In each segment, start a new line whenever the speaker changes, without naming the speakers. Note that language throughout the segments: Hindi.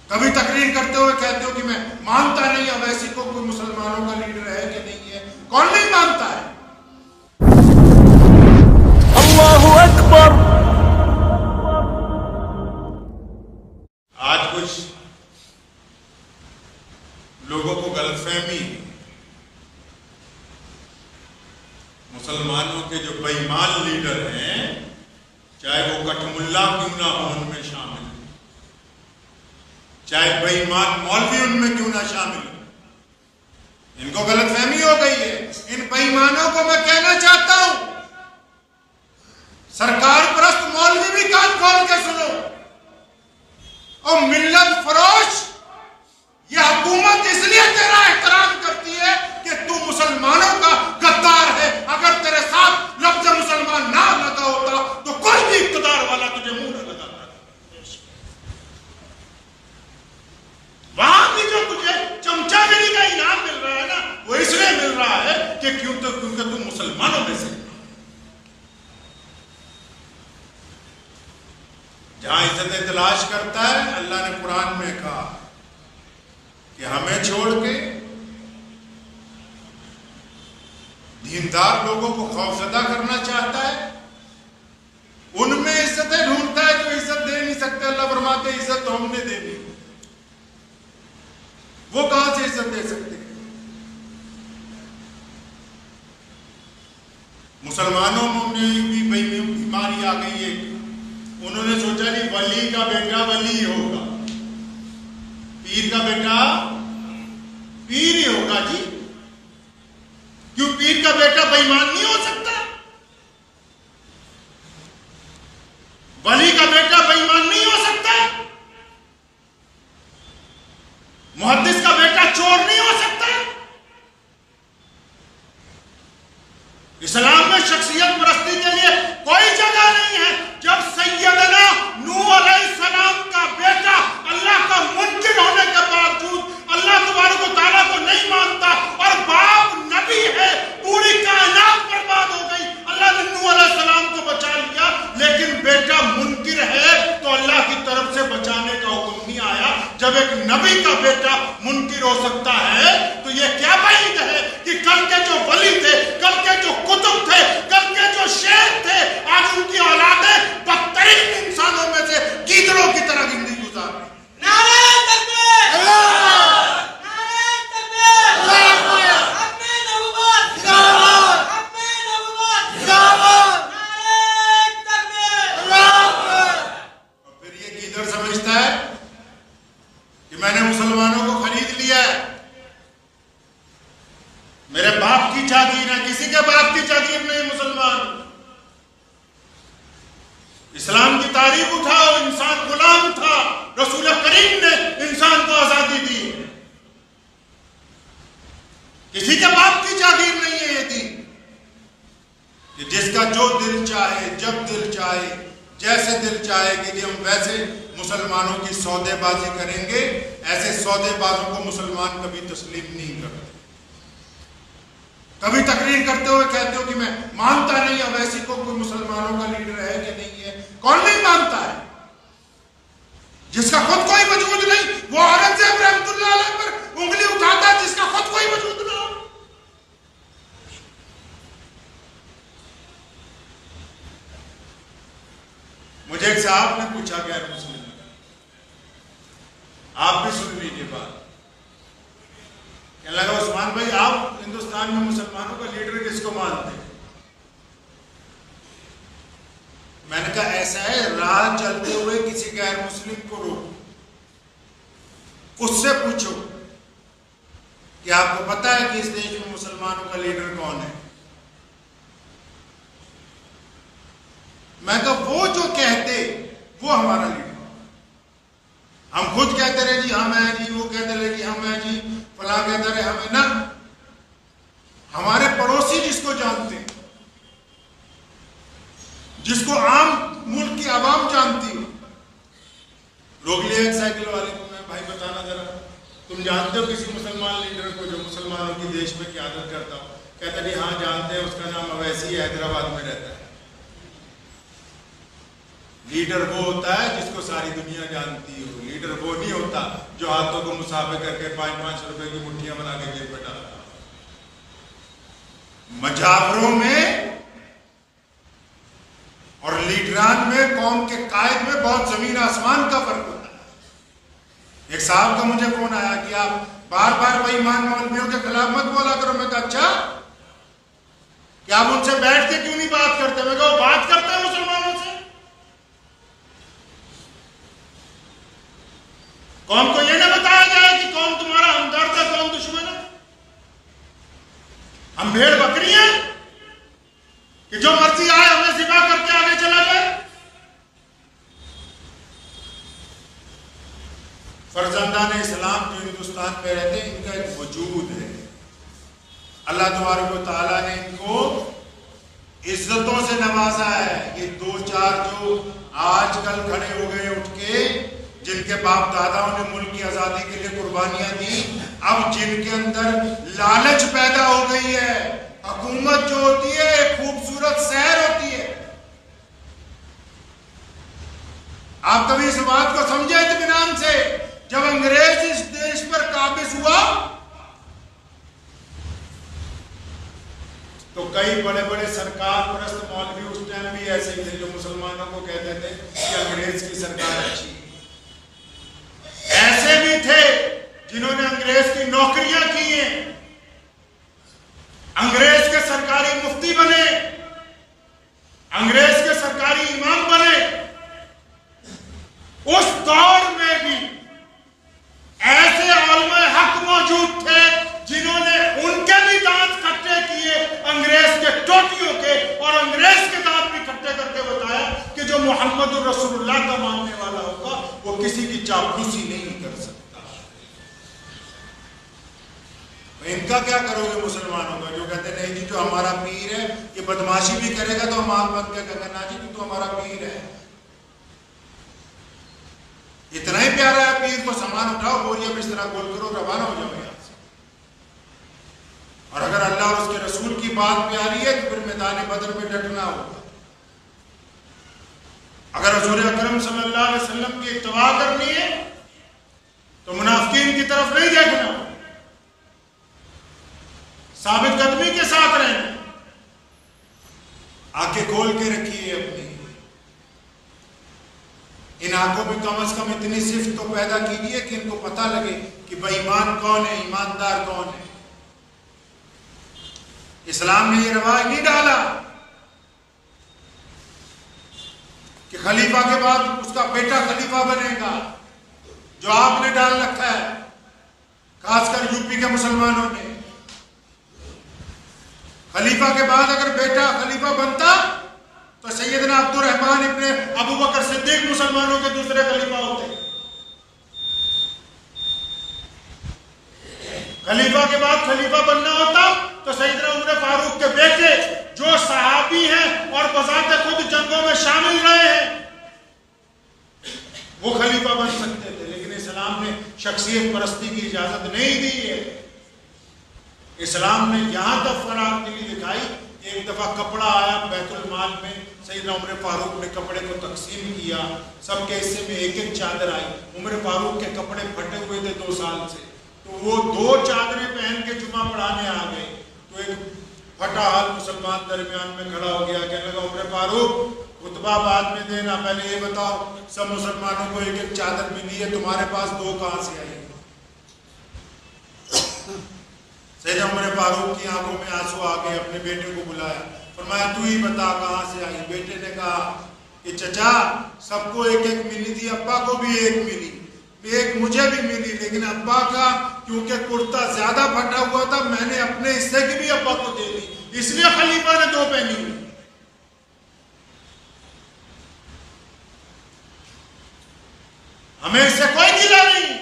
कभी तकरीर करते हुए कहते हो कि मैं मानता नहीं अवैसी को कोई मुसलमानों का लीडर है कि नहीं है। कौन नहीं मानता है?
अल्लाहु अकबर।
आज कुछ लोगों को गलतफहमी, मुसलमानों के जो बेईमान लीडर हैं, चाहे वो कठमुल्ला क्यों ना हो उनमें शामिल, चाहे बेईमान मौलवी उनमें क्यों ना शामिल हो, इनको गलतफहमी हो गई है। इन बेईमानों को मैं कहना चाहता हूं, सरकार परस्त मौलवी भी कान खोल के सुनो। और मिल्लत फरोश, यह हुकूमत इसलिए तेरा एहतराम करती है कि तू मुसलमानों का गद्दार है। अगर तेरे साथ लफ्ज मुसलमान ना लगा होता तो कोई भी इक़्तिदार वाला तुझे मुंह न लगाता। वहां भी जो तुझे चमचागिरी का इनाम मिल रहा है ना, वो इसलिए मिल रहा है कि क्योंकि तू मुसलमानों में से। जहां इज्जत तलाश करता है, अल्लाह ने कुरान में कहा कि हमें छोड़ के दीनदार लोगों को खौफजदा करना चाहता है, उनमें इज्जतें ढूंढता है जो इज्जत दे नहीं सकते। अल्लाह फरमाते इज्जत तो हमने देनी, वो कहां से इज्जत दे सकते? मुसलमानों में भी बीमारी आ गई है। उन्होंने सोचा नहीं वली का बेटा वली होगा, पीर का बेटा पीर ही होगा जी। क्यों पीर का बेटा बेईमान नहीं हो सकता? वली का बेटा बेईमान नहीं हो सकता? मुहद्दिस का बेटा चोर नहीं हो सकता? इस्लाम में शख्सियत परस्ती के लिए कोई जगह नहीं है। जब सैयदना नूह अलैहिस्सलाम का बेटा अल्लाह का मुनकिर होने के बावजूद अल्लाह तबारक व तआला को नहीं मानता और बाप नबी है, पूरी कायनात बर्बाद हो गई। अल्लाह ने नूह अलैहिस्सलाम को बचा लिया, लेकिन बेटा मुनकिर है तो अल्लाह की तरफ से बचाने का हुक्म नहीं आया। जब एक नबी का बेटा मुनकिर हो सकता है तो यह क्या बात है कि कल के जो वली थे, कल के जो कुतुब थे, कल के जो शेर थे, आज उनकी औलादें बदतरीन इंसानों में से गीदड़ों की तरह जिंदगी गुजार रही।
नारे तकबीर! नारे तकबीर! अपने नबूवत जिंदाबाद! अपने नबूवत जिंदाबाद! नारे तकबीर!
और फिर ये गीदड़ समझता है कि मैंने मुसलमानों को खरीद लिया है, मेरे बाप की जागीर है, किसी के बाप की जागीर नहीं मुसलमान। इस्लाम की तारीफ उठाओ, इंसान गुलाम था, रसूल करीम ने इंसान को आजादी दी। किसी के बाप की जागीर नहीं है ये दीन, कि जिसका जो दिल चाहे, जब दिल चाहे, जैसे दिल चाहे कि हम वैसे मुसलमानों की सौदेबाजी करेंगे। ऐसे सौदेबाजों को मुसलमान कभी तस्लीम नहीं करते। कभी तकरीर करते हुए कहते हो कि मैं मानता नहीं अवैसी को कोई मुसलमानों का लीडर है कि नहीं है। कौन नहीं मानता है? जिसका खुद कोई वजूद नहीं, वो औरंगजेब रहमतुल्लाह अलैह पर उंगली उठाता है जिसका खुद कोई वजूद ना हो। मुझे एक साहब ने पूछा, गैर मुस्लिम, आप भी सुन लीजिए बात। कहने लगा उस्मान भाई, आप हिंदुस्तान में मुसलमानों का लीडर किसको मानते हैं? मैंने कहा ऐसा है, राह चलते हुए किसी गैर मुस्लिम को रोको, उससे पूछो कि आपको पता है कि इस देश में मुसलमानों का लीडर कौन है? मैं कहा वो जो कहते वो हमारा लीडर। हम खुद कहते रहे जी हम हैं जी, वो कहते रहे जी हम हैं जी, फला कहते रहे हमें ना। हमारे पड़ोसी जिसको जानते हैं, जिसको आम मुल्क की आवाम जानती हो, रोक लिया एक साइकिल वाले को, मैं भाई बताना जरा, तुम जानते हो किसी मुसलमान लीडर को जो मुसलमानों की देश में क़यादत करता हो? कहता नहीं हाँ जानते हैं, उसका नाम अवैसी हैदराबाद में रहता है।
लीडर वो होता है जिसको सारी दुनिया जानती हो। लीडर वो नहीं होता जो हाथों को मुसाफे करके 5-5 रुपए की मुट्ठियां बना के जेब में डालता। मजावरों में और लीडरान में, कौम के कायद में बहुत जमीन आसमान का फर्क होता है। एक साहब का मुझे फोन आया कि आप बार बार बेईमान मौलवियों के खिलाफ मत बोला करो। मैं कहा अच्छा, क्या आप उनसे बैठ के क्यों नहीं बात करते? मैं कहा बात करते हैं मुसलमानों से। कौम को यह ना बताया जाए कि कौन तुम्हारा हमदर्द है, कौन दुश्मन है। हम भेड़ बकरी हैं कि जो मर्जी आए हमें ज़िबा करके आगे चला जाए। फर्जंदान इस्लाम जो हिंदुस्तान में रहते हैं, इनका एक वजूद है। अल्लाह तबारक व तआला ने इनको इज्जतों से नवाजा है। ये 2-4 जो आजकल खड़े हो गए उठ के, जिनके बाप दादाओं ने मुल्क की आजादी के लिए कुर्बानियां दी, अब जिनके अंदर लालच पैदा हो गई है। हुकूमत जो होती है एक खूबसूरत शहर होती है। आप कभी इस बात को समझे इत्मीनान से? जब अंग्रेज इस देश पर काबिज हुआ तो कई बड़े बड़े सरकार परस्त मौलवी उस टाइम भी ऐसे ही थे जो मुसलमानों को कहते थे कि अंग्रेज की सरकार अच्छी है। ऐसे भी थे जिन्होंने अंग्रेज की नौकरियां की हैं, अंग्रेज के सरकारी मुफ्ती बने, अंग्रेज के सरकारी इमाम बने। उस दौर में भी ऐसे उलमाए हक मौजूद थे जिन्होंने उनके भी दांत खट्टे किए अंग्रेज के टोटियों के, और अंग्रेज के दांत भी खट्टे करके बताया कि जो मोहम्मद रसूलुल्लाह का मानने वाला होगा वो किसी की चापलूसी नहीं कर सकता। इनका क्या करोगे मुसलमानों का, जो कहते नहीं जी जो हमारा पीर है ये बदमाशी भी करेगा तो हम आंख बंद क्या करना जी, तू हमारा पीर है। इतना ही प्यारा है पीर को सामान उठाओ, बोरिया बिस्तरा गोल करो, रवाना हो जाओ यहां से। और अगर अल्लाह और उसके रसूल की बात प्यारी है तो फिर मैदान बदर में डटना होगा। अगर हुजूर अकरम सल्लल्लाहु अलैहि वसल्लम की इत्तबा करनी है तो मुनाफिकीन की तरफ नहीं देखना, साबित कदमी के साथ रहना। आंखें खोल के रखिए अपनी। इन आंखों में कम से कम इतनी सिफ्त तो पैदा कीजिए कि इनको पता लगे कि बेईमान कौन है, ईमानदार कौन है। इस्लाम ने ये रवाज नहीं डाला कि खलीफा के बाद उसका बेटा खलीफा बनेगा, जो आपने डाल रखा है खासकर यूपी के मुसलमानों ने। खलीफा के बाद अगर बेटा खलीफा बनता तो सैयदना अब्दुर्रहमान इब्ने अबू बकर सिद्दीक मुसलमानों के दूसरे खलीफा होते। खलीफा के बाद खलीफा बनना होता तो सैयदना उमर फारूक के बेटे जो सहाबी हैं और बजाते खुद जंगों में शामिल रहे हैं वो खलीफा बन सकते थे। लेकिन इस्लाम ने शख्सियत परस्ती की इजाजत नहीं दी है। इस्लाम ने यहां तक फराखदिली दिखाई। एक दफा कपड़ा आया बैतुल माल में, सैयदना उमर फारूक ने कपड़े को तकसीम किया, सबके हिस्से में एक एक चादर आई। उमर फारूक के कपड़े फटे हुए थे 2 साल से, तो वो 2 चादरें पहन के जुमा पढ़ाने आ गए। तो एक फटा हाल मुसलमान दरमियान में खड़ा हो गया, कहने लगा उमर फारूक खुतबा बाद में देना, पहले ये बताओ सब मुसलमानों को एक एक चादर मिली है, तुम्हारे पास 2 कहां से आई? सैयदना उमर फारूक की आंखों में आंसू आ गए, अपने बेटे को बुलाया, फरमाया तू ही बता कहां से आई? बेटे ने कहा कि चचा सबको एक एक मिली थी, अब्बा को भी एक मिली, एक मुझे भी मिली, लेकिन अब्बा का क्योंकि कुर्ता ज्यादा फटा हुआ था मैंने अपने हिस्से की भी अब्बा को दे दी, इसलिए खलीफा ने 2 पहनी हुई। हमें इससे कोई गिला नहीं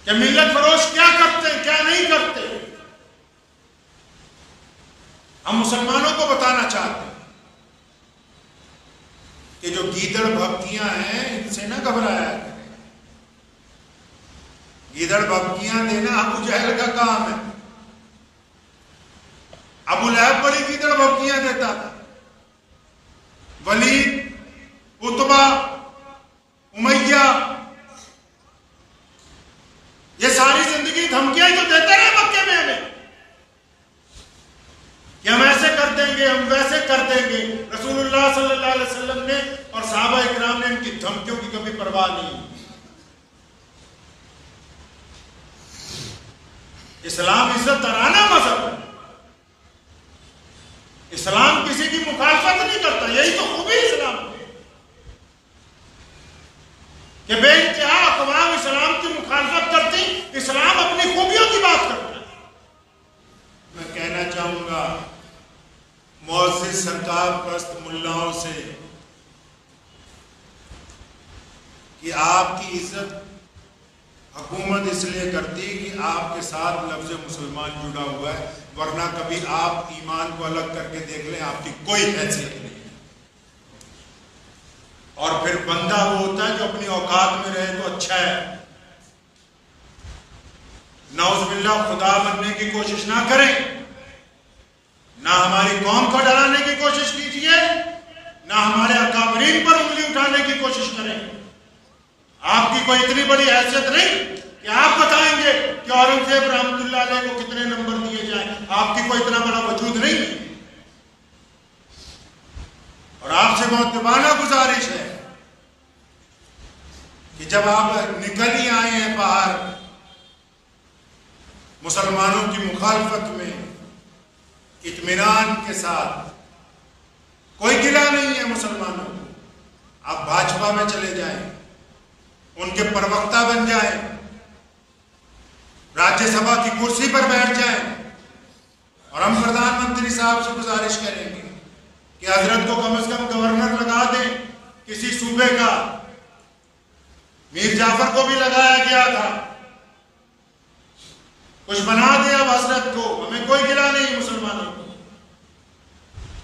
कि मिल्लत फरोश क्या करते हैं क्या नहीं करते। हम मुसलमानों को बताना चाहते हैं कि जो गीदड़ भक्तियां हैं इनसे ना घबराया करें। गीदड़ भक्तियां देना अबू जहल का काम है। अबू लहब बड़ी गीदड़ भक्तियां देता था, वलीद उतबा, उमैया, ये सारी जिंदगी धमकियां ही तो देते रहे मक्के में हमें कि हम ऐसे कर देंगे, हम वैसे कर देंगे। रसूलुल्लाह सल्लल्लाहु अलैहि वसल्लम ने और सहाबा इकराम ने इनकी धमकियों की कभी परवाह नहीं। इस्लाम इज्जत तराना मजहब है। इस्लाम किसी की मुखालफत नहीं करता, यही तो खूबी इस्लाम है कि बेइंतहा अक़वाम इस्लाम की मुखालफत करती, इस्लाम अपनी खूबियों की बात करता है। मैं कहना चाहूंगा मुअज़्ज़िज़ सरकार परस्त मुल्लाओं से कि आपकी इज्जत हुकूमत इसलिए करती कि आपके साथ लफ्ज़ मुसलमान जुड़ा हुआ है, वरना कभी आप ईमान को अलग करके देख लें, आपकी कोई हैसियत नहीं है। और फिर बंदा वो होता है जो अपनी औकात में रहे तो अच्छा है, नाउज़ुबिल्लाह खुदा बनने की कोशिश ना करें, ना हमारी कौम को डराने की कोशिश कीजिए, ना हमारे अकाबरीन पर उंगली उठाने की कोशिश करें। आपकी कोई इतनी बड़ी हैसियत नहीं कि आप बताएंगे कि औरंगजेब रहमतुल्लाह अलैह को कितने नंबर दिए जाएं। आपकी कोई इतना बड़ा वजूद नहीं है। और आपसे मुअद्दबाना गुजारिश है कि जब आप निकल ही आए हैं बाहर मुसलमानों की मुखालफत में, इत्मीनान के साथ, कोई गिला नहीं है मुसलमानों को, आप भाजपा में चले जाएं, उनके प्रवक्ता बन जाएं, राज्यसभा की कुर्सी पर बैठ जाएं, और हम प्रधानमंत्री साहब से गुजारिश करेंगे कि हजरत को कम से कम गवर्नर लगा दें किसी सूबे का। मीर जाफर को भी लगाया गया था, कुछ बना दे अब हजरत को, हमें कोई गिला नहीं मुसलमानों को।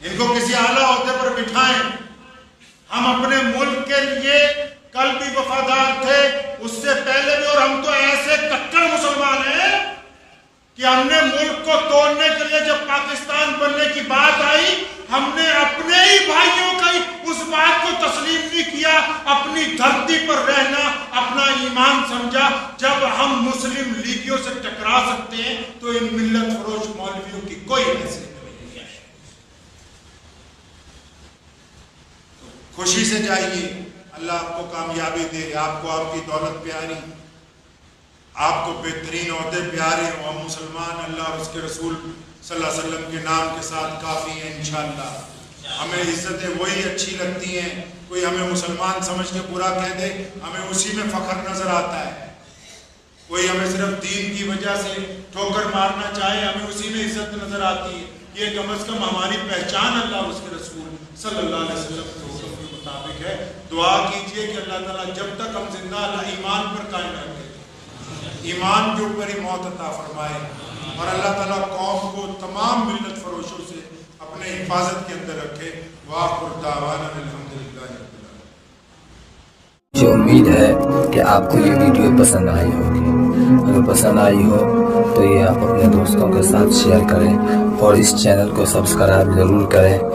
इनको किसी आला ओहदे पर बिठाएं। हम अपने मुल्क के लिए कल भी वफादार थे, उससे पहले भी, और हम तो ऐसे कट्टर मुसलमान हैं कि हमने मुल्क को तोड़ने के लिए जब पाकिस्तान बनने की बात आई, हमने अपने ही भाइयों का उस बात को तस्लीम नहीं किया, अपनी धरती पर रहना अपना ईमान समझा। जब हम मुस्लिम लीगियों से टकरा सकते हैं तो इन मिल्लत फरोश मौलवियों की कोई हैसियत नहीं है। खुशी से जाइए, अल्लाह आपको कामयाबी दे, आपको आपकी दौलत प्यारी, आपको बेहतरीन ओहदे प्यारे हो। हम मुसलमान अल्लाह और उसके रसूल सल्लल्लाहु अलैहि वसल्लम के नाम के साथ काफ़ी हैं इंशाअल्लाह। हमें इज्जतें वही अच्छी लगती हैं, कोई हमें मुसलमान समझ के बुरा कह दे, हमें उसी में फ़ख्र नज़र आता है। कोई हमें सिर्फ दीन की वजह से ठोकर मारना चाहे, हमें उसी में इज्जत नज़र आती है। ये कम अज़ कम हमारी पहचान अल्लाह और उसके रसूल सल्लल्लाहु अलैहि वसल्लम के हुक्म के मुताबिक है। दुआ कीजिए कि अल्लाह ताला जब तक हम जिंदा अल्लाह ईमान पर कायम रखे, ईमान के ऊपर ही मौत अता फरमाए, और अल्लाह ताला कौम को तमाम मिल्लत फरोशों से अपने हिफाजत के अंदर रखे। वाखिर दावाना अल्हम्दुलिल्लाह।
मुझे उम्मीद है कि आपको ये वीडियो पसंद आई होगी। अगर पसंद आई हो तो ये आप अपने दोस्तों के साथ शेयर करें और इस चैनल को सब्सक्राइब ज़रूर करें।